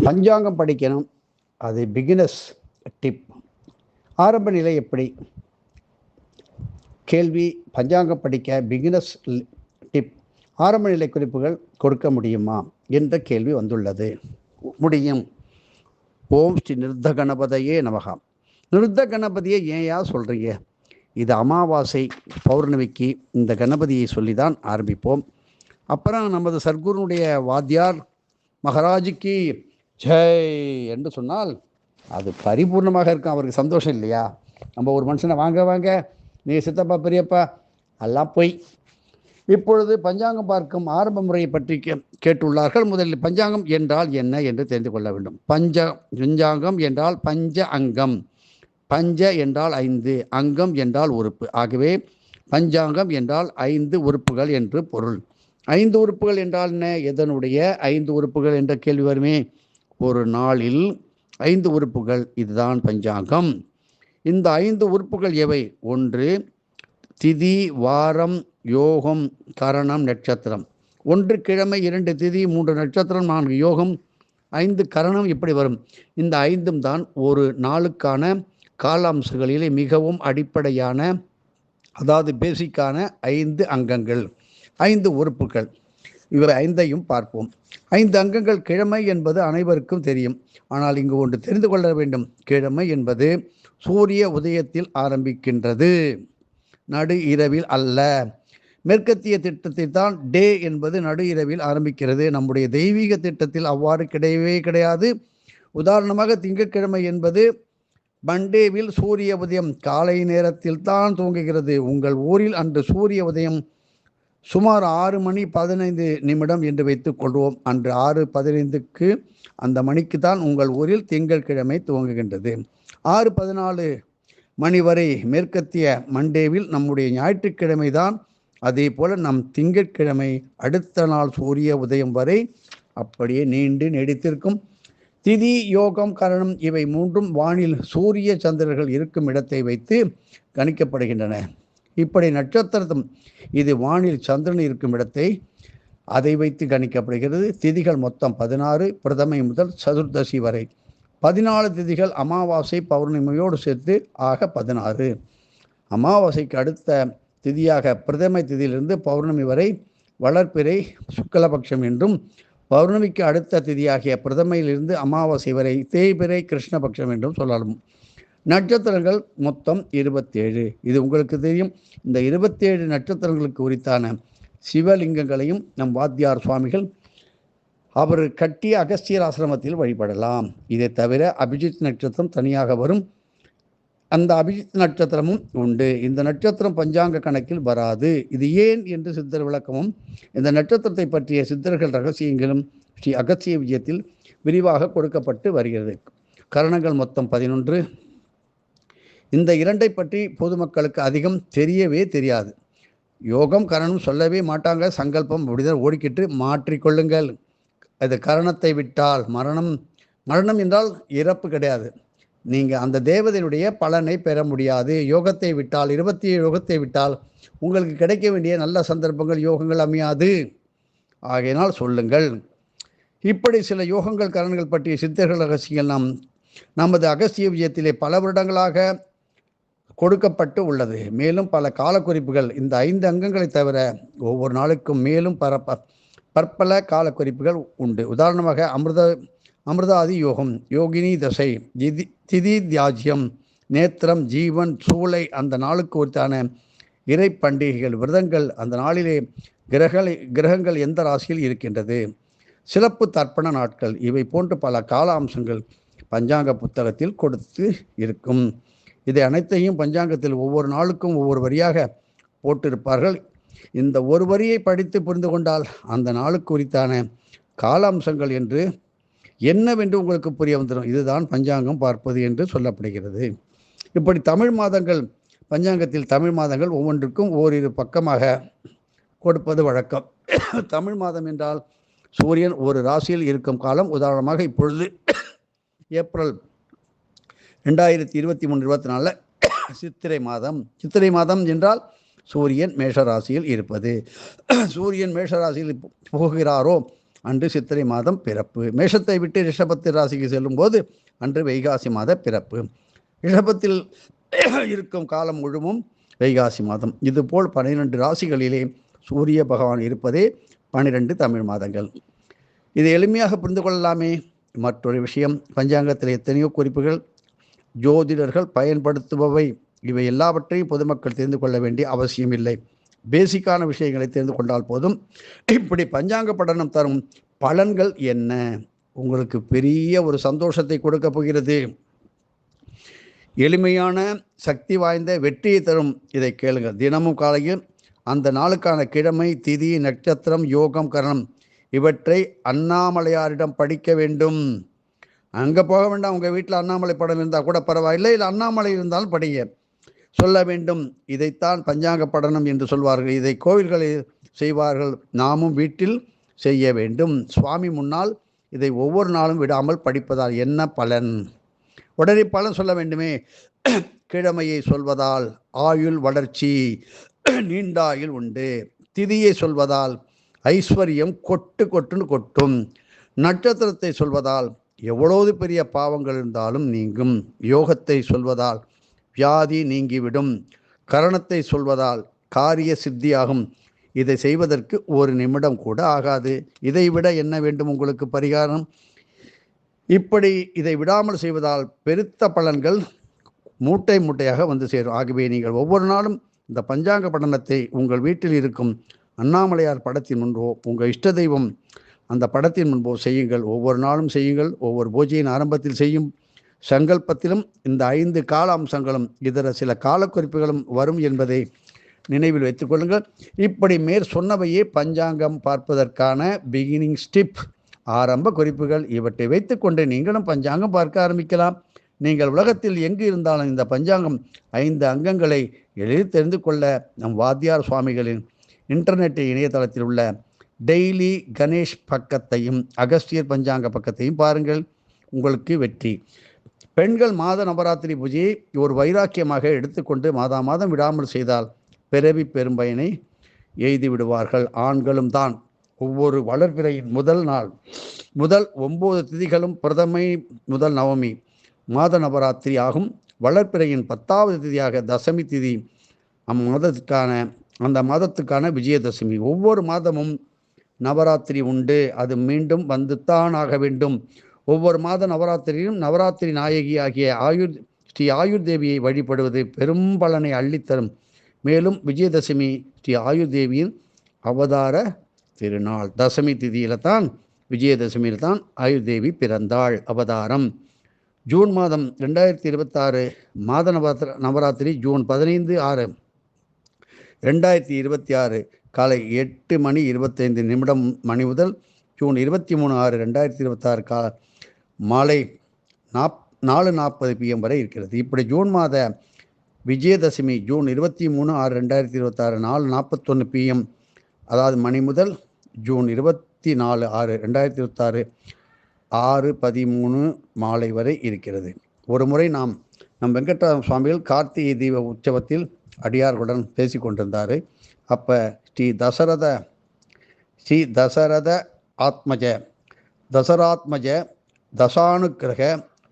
பஞ்சாங்கம் படிக்கணும். அது beginners tip. ஆரம்ப நிலை எப்படி? கேள்வி: பஞ்சாங்கம் படிக்க பிகினர்ஸ் டிப், ஆரம்ப நிலை குறிப்புகள் கொடுக்க முடியுமா என்ற கேள்வி வந்துள்ளது. முடியும். ஓம் ஸ்ரீ நிருத்த கணபதியே நமகா. நிருத்த கணபதியை ஏயா சொல்றீங்க? இது அமாவாசை பௌர்ணமிக்கு இந்த கணபதியை சொல்லி தான் ஆரம்பிப்போம். அப்புறம் நமது சர்க்குருனுடைய வாத்தியார் மகாராஜுக்கு ஜெய் என்று சொன்னால் அது பரிபூர்ணமாக இருக்கும். அவருக்கு சந்தோஷம் இல்லையா? நம்ம ஒரு மனுஷனை வாங்க வாங்க, நீ சித்தப்பா பெரியப்பா எல்லாம் போய். இப்பொழுது பஞ்சாங்கம் பார்க்கும் ஆரம்ப முறையை பற்றி கேட்டுள்ளார்கள். முதலில் பஞ்சாங்கம் என்றால் என்ன என்று தெரிந்து கொள்ள வேண்டும். பஞ்சாங்கம் என்றால் பஞ்ச அங்கம். பஞ்ச என்றால் 5, அங்கம் என்றால் உறுப்பு. ஆகவே பஞ்சாங்கம் என்றால் 5 உறுப்புகள் என்று பொருள். 5 உறுப்புகள் என்றால் என்ன? எதனுடைய 5 உறுப்புகள் என்ற கேள்வி வருமே. ஒரு நாளில் 5 உறுப்புகள், இதுதான் பஞ்சாங்கம். இந்த 5 உறுப்புகள் எவை? 1 திதி, வாரம், யோகம், கரணம், நட்சத்திரம். 1 கிழமை, 2 திதி, 3 நட்சத்திரம், 4 யோகம், 5 கரணம். இப்படி வரும். இந்த 5ம் தான் ஒரு நாளுக்கான காலாம்சங்களிலே மிகவும் அடிப்படையான, அதாவது பேசிக்கான 5 அங்கங்கள், 5 உறுப்புகள். இவை 5ஐயும் பார்ப்போம். 5 அங்கங்கள். கிழமை என்பது அனைவருக்கும் தெரியும். ஆனால் இங்கு ஒன்று தெரிந்து கொள்ள வேண்டும். கிழமை என்பது சூரிய உதயத்தில் ஆரம்பிக்கின்றது, நடு இரவில் அல்ல. மேற்கத்திய திட்டத்தில் தான் டே என்பது நடு இரவில் ஆரம்பிக்கிறது. நம்முடைய தெய்வீக திட்டத்தில் அவ்வாறு கிடையவே கிடையாது. உதாரணமாக திங்கட்கிழமை என்பது மண்டேவில் சூரிய உதயம் காலை நேரத்தில் தான் துவங்குகிறது. உங்கள் ஊரில் அன்று சூரிய உதயம் சுமார் 6 மணி 15 நிமிடம் என்று வைத்துக் கொள்வோம். அன்று 6:15க்கு அந்த மணிக்கு தான் உங்கள் ஊரில் திங்கட்கிழமை துவங்குகின்றது. 6:14 மணி வரை மேற்கத்திய மண்டேவில் நம்முடைய ஞாயிற்றுக்கிழமை தான். அதே போல நம் திங்கட்கிழமை அடுத்த நாள் சூரிய உதயம் வரை அப்படியே நீண்டு நீடித்திருக்கும். திதி, யோகம், கரணம் இவை 3ம் வானில் சூரிய சந்திரர்கள் இருக்கும் இடத்தை வைத்து கணிக்கப்படுகின்றன. இப்படி நட்சத்திரம் இது வானில் சந்திரன் இருக்கும் இடத்தை அதை வைத்து கணிக்கப்படுகிறது. திதிகள் மொத்தம் 16, பிரதமை முதல் சதுர்தசி வரை 14 திதிகள். அமாவாசை பௌர்ணமியோடு சேர்த்து ஆக 16. அமாவாசைக்கு அடுத்த திதியாக பிரதமை திதியிலிருந்து பௌர்ணமி வரை வளர்ப்பிறை சுக்லபக்ஷம் என்றும், பௌர்ணமிக்கு அடுத்த திதியாகிய பிரதமையிலிருந்து அமாவாசை வரை தேய்பிறை கிருஷ்ணபக்ஷம் என்றும் சொல்லலாம். நட்சத்திரங்கள் மொத்தம் 27. இது உங்களுக்கு தெரியும். இந்த 27 நட்சத்திரங்களுக்கு உரித்தான சிவலிங்கங்களையும் நம் வாத்தியார் சுவாமிகள் அவர் கட்டிய அகஸ்தியர் ஆசிரமத்தில் வழிபடலாம். இதை தவிர அபிஜித் நட்சத்திரம் தனியாக வரும். அந்த அபிஜித் நட்சத்திரமும் உண்டு. இந்த நட்சத்திரம் பஞ்சாங்க கணக்கில் வராது. இது ஏன் என்று சித்தர் விளக்கமும் இந்த நட்சத்திரத்தை பற்றிய சித்தர்கள் ரகசியங்களும் ஸ்ரீ அகஸ்திய விஜயத்தில் விரிவாக கொடுக்கப்பட்டு வருகிறது. கரணங்கள் மொத்தம் 11. இந்த 2ஐ பற்றி பொதுமக்களுக்கு அதிகம் தெரியவே தெரியாது. யோகம் கரணம் சொல்லவே மாட்டாங்க. சங்கல்பம் முடிதல் ஓடிக்கிட்டு மாற்றிக்கொள்ளுங்கள். அது கரணத்தை விட்டால் மரணம் என்றால் இறப்பு கிடையாது. நீங்கள் அந்த தேவதையினுடைய பலனை பெற முடியாது. யோகத்தை விட்டால், 27 யோகத்தை விட்டால் உங்களுக்கு கிடைக்க வேண்டிய நல்ல சந்தர்ப்பங்கள், யோகங்கள் அமையாது. ஆகையினால் சொல்லுங்கள். இப்படி சில யோகங்கள் கரணங்கள் பற்றிய சித்தர்கள் ரகசியங்கள் நமது அகஸ்திய விஜயத்திலே பல வருடங்களாக கொடுக்கப்பட்டு உள்ளது. மேலும் பல காலக்குறிப்புகள் இந்த 5 அங்கங்களை தவிர ஒவ்வொரு நாளுக்கும் மேலும் பற்பல காலக்குறிப்புகள் உண்டு. உதாரணமாக அமிர்தாதி யோகம், யோகினி தசை, திதி தியாஜ்யம், நேத்திரம், ஜீவன், சூளை, அந்த நாளுக்கு உரித்தான இறை பண்டிகைகள், விரதங்கள், அந்த நாளிலே கிரகங்கள் எந்த ராசியில் இருக்கின்றது, சிறப்பு தர்ப்பண நாட்கள், இவை போன்று பல கால அம்சங்கள் பஞ்சாங்க புத்தகத்தில் கொடுத்து இருக்கும். இதை அனைத்தையும் பஞ்சாங்கத்தில் ஒவ்வொரு நாளுக்கும் ஒவ்வொரு வரியாக போட்டிருப்பார்கள். இந்த ஒரு வரியை படித்து புரிந்து கொண்டால் அந்த நாளுக்கு உரித்தான கால அம்சங்கள் என்று என்னவென்று உங்களுக்கு புரிய வந்துடும். இதுதான் பஞ்சாங்கம் பார்ப்பது என்று சொல்லப்படுகிறது. இப்படி தமிழ் மாதங்கள், பஞ்சாங்கத்தில் தமிழ் மாதங்கள் ஒவ்வொன்றுக்கும் ஓரிரு பக்கமாக கொடுப்பது வழக்கம். தமிழ் மாதம் என்றால் சூரியன் ஒரு ராசியில் இருக்கும் காலம். உதாரணமாக இப்பொழுது ஏப்ரல் 2023-24 சித்திரை மாதம். சித்திரை மாதம் என்றால் சூரியன் மேஷராசியில் இருப்பது. சூரியன் மேஷராசியில் போகிறாரோ அன்று சித்திரை மாதம் பிறப்பு. மேஷத்தை விட்டு ரிஷபத்து ராசிக்கு செல்லும் போது அன்று வைகாசி மாத பிறப்பு. ரிஷபத்தில் இருக்கும் காலம் முழுவதும் வைகாசி மாதம். இதுபோல் 12 ராசிகளிலே சூரிய பகவான் இருப்பதே 12 தமிழ் மாதங்கள். இதை எளிமையாக புரிந்து கொள்ளலாமே. மற்றொரு விஷயம், பஞ்சாங்கத்தில் எத்தனையோ குறிப்புகள் ஜோதிடர்கள் பயன்படுத்துபவை. இவை எல்லாவற்றையும் பொதுமக்கள் தெரிந்து கொள்ள வேண்டிய அவசியம் இல்லை. பேசிக்கான விஷயங்களை தெரிந்து கொண்டால் போதும். இப்படி பஞ்சாங்க படனம் தரும் பலன்கள் என்ன? உங்களுக்கு பெரிய ஒரு சந்தோஷத்தை கொடுக்க போகிறது. எளிமையான சக்தி வாய்ந்த வெற்றியை தரும். இதை கேளுங்கள். தினமும் காலையில் அந்த நாளுக்கான கிழமை, திதி, நட்சத்திரம், யோகம், கரணம் இவற்றை அண்ணாமலையாரிடம் படிக்க வேண்டும். அங்கே போக வேண்டாம். உங்கள் வீட்டில் அண்ணாமலை படம் இருந்தால் கூட பரவாயில்லை, இல்லை அண்ணாமலை இருந்தாலும் படிங்க. சொல்ல வேண்டும். இதைத்தான் பஞ்சாங்க படனம் என்று சொல்வார்கள். இதை கோவில்களில் செய்வார்கள். நாமும் வீட்டில் செய்ய வேண்டும். சுவாமி முன்னால் இதை ஒவ்வொரு நாளும் விடாமல் படிப்பதால் என்ன பலன்? உடனே பலன் சொல்ல வேண்டுமே. கிழமையை சொல்வதால் ஆயுள் வளர்ச்சி, நீண்ட ஆயுள் உண்டு. திதியை சொல்வதால் ஐஸ்வர்யம் கொட்டு கொட்டுன்னு கொட்டும். நட்சத்திரத்தை சொல்வதால் எவ்வளவு பெரிய பாவங்கள் இருந்தாலும் நீங்கும். யோகத்தை சொல்வதால் வியாதி நீங்கிவிடும். கரணத்தை சொல்வதால் காரிய சித்தியாகும். இதை செய்வதற்கு ஒரு நிமிடம் கூட ஆகாது. இதை விட என்ன வேண்டும் உங்களுக்கு பரிகாரம்? இப்படி இதை விடாமல் செய்வதால் பெருத்த பலன்கள் மூட்டை மூட்டையாக வந்து சேரும். ஆகவே நீங்கள் ஒவ்வொரு நாளும் இந்த பஞ்சாங்க படனத்தை உங்கள் வீட்டில் இருக்கும் அண்ணாமலையார் படத்தின் முன்போ, உங்கள் இஷ்ட தெய்வம் அந்த படத்தின் முன்போ செய்யுங்கள். ஒவ்வொரு நாளும் செய்யுங்கள். ஒவ்வொரு பூஜையின் ஆரம்பத்தில் செய்யும் சங்கல்பத்திலும் இந்த 5 கால அம்சங்களும் இதர சில காலக்குறிப்புகளும் வரும் என்பதை நினைவில் வைத்துக் கொள்ளுங்கள். இப்படி மேற் சொன்னவையே பஞ்சாங்கம் பார்ப்பதற்கான பிகினிங் ஸ்டெப், ஆரம்ப குறிப்புகள். இவற்றை வைத்துக்கொண்டு நீங்களும் பஞ்சாங்கம் பார்க்க ஆரம்பிக்கலாம். நீங்கள் உலகத்தில் எங்கு இருந்தாலும் இந்த பஞ்சாங்கம் 5 அங்கங்களை எளிதில் தெரிந்து கொள்ள நம் வாத்தியார் சுவாமிகளின் இன்டர்நெட் இணையதளத்தில் உள்ள டெய்லி கணேஷ் பக்கத்தையும் அகஸ்தியர் பஞ்சாங்க பக்கத்தையும் பாருங்கள். உங்களுக்கு வெற்றி. பெண்கள் மாத நவராத்திரி பூஜையை ஒரு வைராக்கியமாக எடுத்துக்கொண்டு மாதா மாதம் விடாமல் செய்தால் பிறவி பெரும்பயனை எய்தி விடுவார்கள். ஆண்களும் தான். ஒவ்வொரு வளர்பிறையின் முதல் நாள் முதல் 9 திதிகளும் பிரதமை முதல் நவமி மாத நவராத்திரி ஆகும். வளர்பிறையின் 10வது திதியாக தசமி திதி அந்த மாதத்துக்கான விஜயதசமி. ஒவ்வொரு மாதமும் நவராத்திரி உண்டு. அது மீண்டும் வந்துத்தான் ஆக வேண்டும். ஒவ்வொரு மாத நவராத்திரியிலும் நவராத்திரி நாயகி ஆகிய ஸ்ரீ ஆயுர் தேவியை வழிபடுவது பெரும் பலனை அள்ளித்தரும். மேலும் விஜயதசமி ஸ்ரீ ஆயுர் தேவியின் அவதார திருநாள். தசமி திதியில தான், விஜயதசமியில் தான் ஆயுர் தேவி பிறந்தாள், அவதாரம். ஜூன் மாதம் 2026 மாத நவராத்திரி ஜூன் 15/6/2026 காலை 8:25 முதல் ஜூன் 23/6/2026 மாலை 4:40 PM வரை இருக்கிறது. இப்படி ஜூன் மாத விஜயதசமி ஜூன் 23/6/2026 4:41 PM, அதாவது மணி முதல் ஜூன் 24/6/2026 6:13 மாலை வரை இருக்கிறது. ஒரு முறை நம் வெங்கட்ராம சுவாமிகள் கார்த்திகை தீப உற்சவத்தில் அடியார்களுடன் பேசி கொண்டிருந்தார். அப்போ ஸ்ரீ தசரத ஆத்மஜ தசராத்மஜ தசானுக்கிரக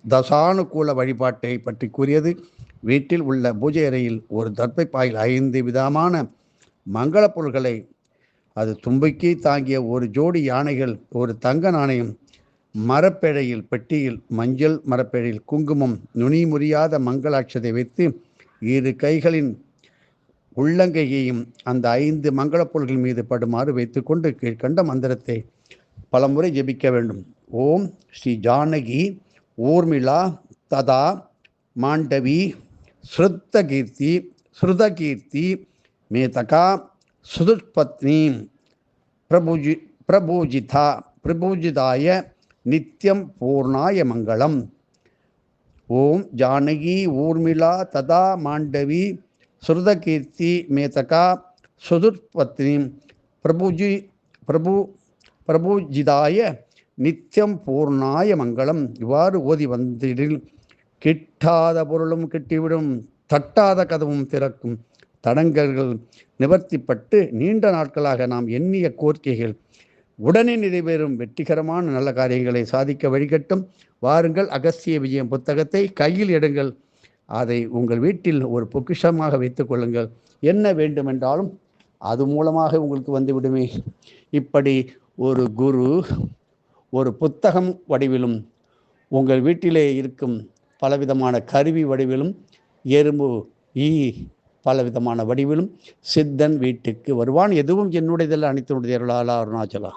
தசானுகூல வழிபாட்டை பற்றி கூறியது. வீட்டில் உள்ள பூஜை அறையில் ஒரு தர்பை பாயில் 5 விதமான மங்கள பொருள்களை, அது தும்பிக்கை தாங்கிய ஒரு ஜோடி யானைகள், ஒரு தங்க நாணயம், மரப்பேழையில் பெட்டியில் மஞ்சள், மரப்பேழையில் குங்குமம், நுனி முறியாத மங்களாட்சதை வைத்து 2 கைகளின் உள்ளங்கையையும் அந்த 5 மங்கள பொருள்கள் மீது படுமாறு வைத்துக்கொண்டு கீழ்கண்ட மந்திரத்தை பலமுறை ஜெபிக்க வேண்டும். ஓம் ஸ்ரீ ஜானகி ஊர்மிளா ததா மாண்டவி ஸ்ருதகீர்த்தி மேதகா சுதுஷ்பத்னி பிரபூஜிதாய நித்யம் பூர்ணாய மங்களம். ஓம் ஜானகி ஊர்மிளா ததா மாண்டவி ஸ்ருதகீர்த்தி மேதகா சுதுஷ்பத்னி பிரபூஜிதாய நித்தியம் பூர்ணாய மங்களம். இவ்வாறு ஓதி வந்திடில் கிட்டாத பொருளும் கிட்டிவிடும், தட்டாத கதவும் திறக்கும், தடங்கல்கள் நிவர்த்திப்பட்டு நீண்ட நாட்களாக நாம் எண்ணிய கோரிக்கைகள் உடனே நிறைவேறும் வெற்றிகரமான நல்ல காரியங்களை சாதிக்க வழிகட்டும். வாருங்கள், அகஸ்திய விஜயம் புத்தகத்தை கையில் எடுங்கள். அதை உங்கள் வீட்டில் ஒரு பொக்கிஷமாக வைத்துக் கொள்ளுங்கள். என்ன வேண்டுமென்றாலும் அது மூலமாக உங்களுக்கு வந்து விடுமே. இப்படி ஒரு குரு ஒரு புத்தகம் வடிவிலும், உங்கள் வீட்டிலே இருக்கும் பலவிதமான கருவி வடிவிலும், எறும்பு ஈ பலவிதமான வடிவிலும் சித்தன் வீட்டுக்கு வருவான். எதுவும் என்னுடையதல்ல, அனைத்துடையதல்ல. அருணாச்சலா.